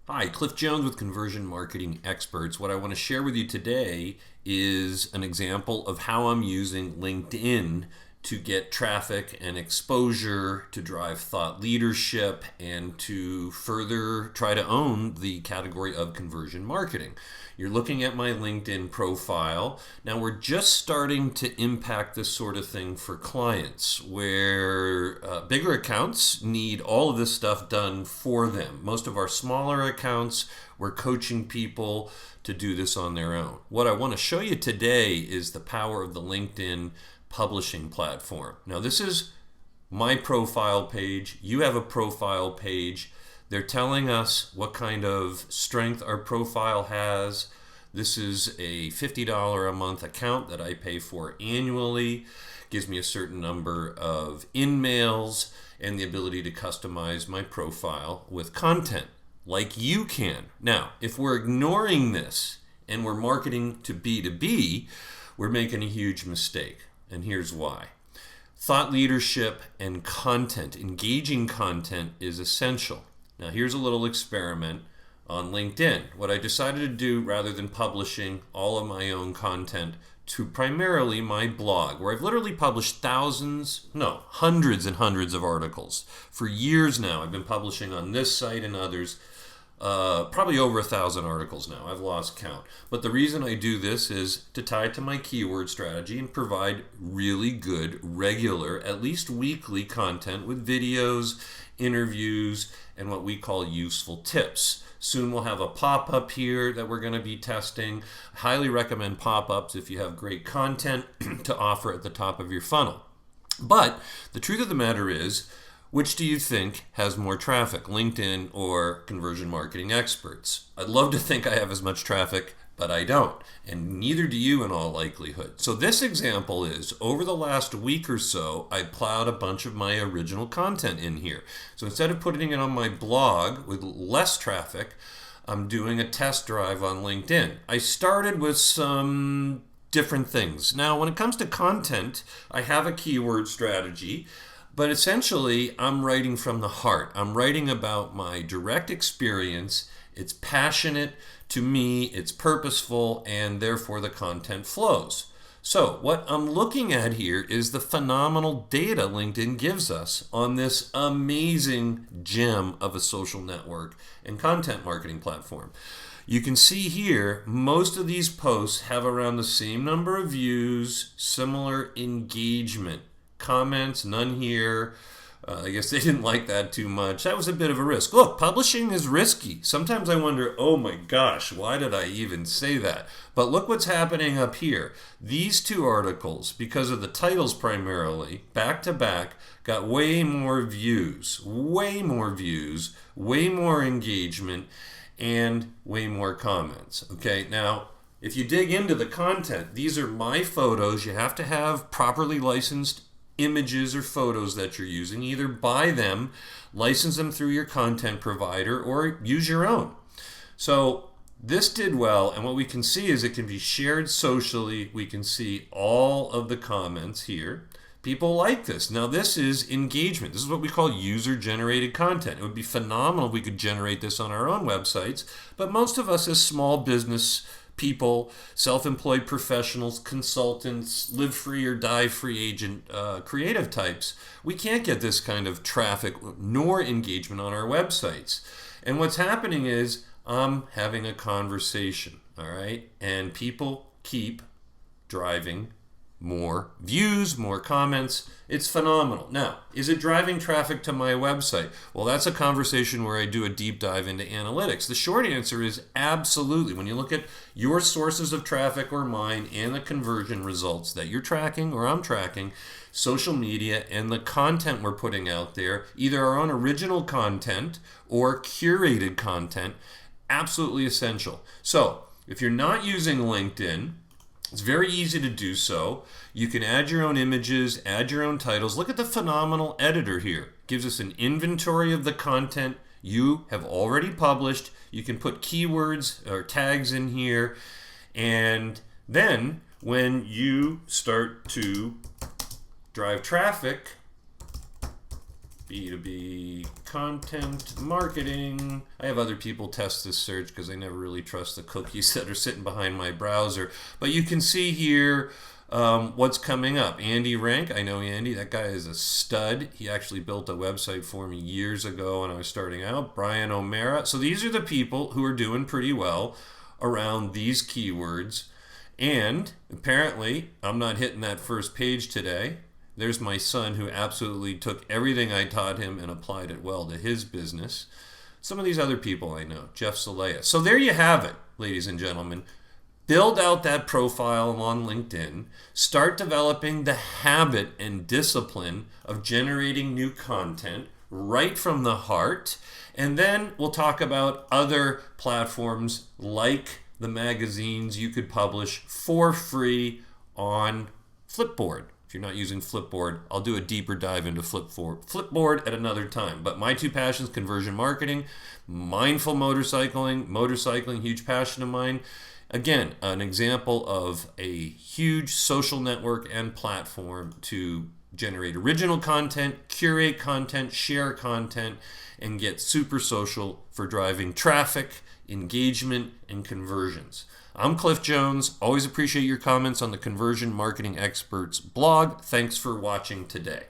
Hi, Cliff Jones with Conversion Marketing Experts. What I want to share with you today is an example of how I'm using LinkedIn to get traffic and exposure, to drive thought leadership, and to further try to own the category of conversion marketing. You're looking at my LinkedIn profile. Now we're just starting to impact this sort of thing for clients where bigger accounts need all of this stuff done for them. Most of our smaller accounts, we're coaching people to do this on their own. What I want to show you today is the power of the LinkedIn publishing platform. Now this is my profile page. You have a profile page. They're telling us what kind of strength our profile has. This is a $50 a month account that I pay for annually. Gives me a certain number of in-mails and the ability to customize my profile with content like you can. Now, if we're ignoring this and we're marketing to B2B, we're making a huge mistake. And here's why. Thought leadership and content, engaging content, is essential. Now here's a little experiment on LinkedIn. What I decided to do, rather than publishing all of my own content to primarily my blog, where I've literally published hundreds and hundreds of articles. For years now, I've been publishing on this site and others, probably over 1,000 articles now. I've lost count. But the reason I do this is to tie it to my keyword strategy and provide really good, regular, at least weekly content with videos, interviews, and what we call useful tips. Soon we'll have a pop-up here that we're going to be testing. Highly recommend pop-ups if you have great content to offer at the top of your funnel. But the truth of the matter is, which do you think has more traffic, LinkedIn or Conversion Marketing Experts? I'd love to think I have as much traffic, but I don't, and neither do you in all likelihood. So this example is, over the last week or so, I plowed a bunch of my original content in here. So instead of putting it on my blog with less traffic, I'm doing a test drive on LinkedIn. I started with some different things. Now, when it comes to content, I have a keyword strategy. But essentially, I'm writing from the heart. I'm writing about my direct experience. It's passionate to me, it's purposeful, and therefore the content flows. So what I'm looking at here is the phenomenal data LinkedIn gives us on this amazing gem of a social network and content marketing platform. You can see here, most of these posts have around the same number of views, similar engagement. Comments, none here. I guess they didn't like that too much. That was a bit of a risk. Look, publishing is risky. Sometimes I wonder, oh my gosh, why did I even say that? But look what's happening up here. These two articles, because of the titles primarily, back to back, got way more views, way more engagement, and way more comments. Okay, now, if you dig into the content, these are my photos. You have to have properly licensed images or photos that you're using. Either buy them, license them through your content provider, or use your own. So this did well, and what we can see is it can be shared socially. We can see all of the comments here. People like this. Now this is engagement. This is what we call user-generated content. It would be phenomenal if we could generate this on our own websites, but most of us as small business people, self-employed professionals, consultants, live free or die free agent, creative types, we can't get this kind of traffic nor engagement on our websites. And what's happening is I'm having a conversation, all right? And people keep driving more views, more comments. It's phenomenal. Now, is it driving traffic to my website? Well, that's a conversation where I do a deep dive into analytics. The short answer is absolutely. When you look at your sources of traffic or mine and the conversion results that you're tracking or I'm tracking, social media and the content we're putting out there, either our own original content or curated content, absolutely essential. So, if you're not using LinkedIn, it's very easy to do so. You can add your own images, add your own titles. Look at the phenomenal editor here. It gives us an inventory of the content you have already published. You can put keywords or tags in here. And then when you start to drive traffic, B2B content marketing. I have other people test this search because I never really trust the cookies that are sitting behind my browser. But you can see here what's coming up. Andy Rank, I know Andy, that guy is a stud. He actually built a website for me years ago when I was starting out. Brian O'Mara. So these are the people who are doing pretty well around these keywords. And apparently, I'm not hitting that first page today. There's my son who absolutely took everything I taught him and applied it well to his business. Some of these other people I know, Jeff Salea. So there you have it, ladies and gentlemen. Build out that profile on LinkedIn. Start developing the habit and discipline of generating new content right from the heart. And then we'll talk about other platforms like the magazines you could publish for free on Flipboard. If you're not using Flipboard, I'll do a deeper dive into Flipboard at another time. But my two passions, conversion marketing, mindful motorcycling, huge passion of mine. Again, an example of a huge social network and platform to generate original content, curate content, share content, and get super social for driving traffic, engagement, and conversions. I'm Cliff Jones. Always appreciate your comments on the Conversion Marketing Experts blog. Thanks for watching today.